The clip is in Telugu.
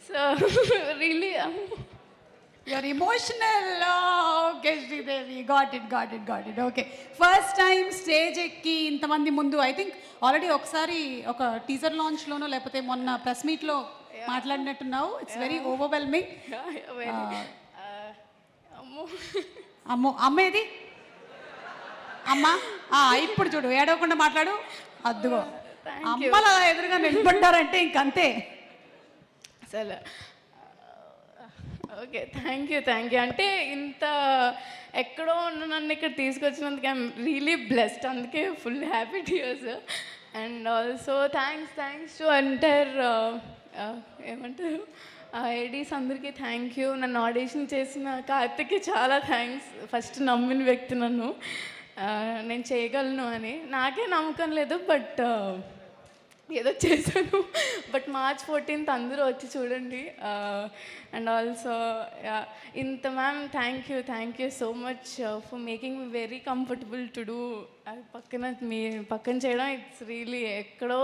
So really you are emotional. Okay Sridevi, got it. Okay, first time stage ఎక్కి ఇంతమంది ముందు ఐ థింక్ ఆల్రెడీ ఒకసారి ఒక టీజర్ లాంచ్లోనో లేకపోతే మొన్న ప్రెస్ మీట్లో మాట్లాడినట్టున్నావు. It's very overwhelming. అమ్మో అమ్మేది అమ్మా, ఇప్పుడు చూడు ఏడవకుండా మాట్లాడు. అద్దుగో అమ్మలు అలా ఎదురుగా నిలబడ్డారంటే ఇంకంతే. అసలు ఓకే, థ్యాంక్ యూ అంటే ఇంత ఎక్కడో ఉన్న నన్ను ఇక్కడ తీసుకొచ్చినందుకు ఐఎమ్ రియలీ బ్లెస్డ్. అందుకే full happy tears. And also thanks to entire ఏమంటారు ఏడీస్ అందరికీ థ్యాంక్ యూ. నన్ను ఆడిషన్ చేసిన కార్తిక్కి చాలా థ్యాంక్స్. ఫస్ట్ నమ్మిన వ్యక్తి నన్ను నేను చేయగలను అని. నాకే నమ్మకం లేదు, బట్ ఏదో చేశాను. బట్ March 14th అందరూ వచ్చి చూడండి. అండ్ ఆల్సో ఇంత ma'am thank you so much for making me very comfortable to do. అది మీ పక్కన చేయడం ఇట్స్ రియలీ ఎక్కడో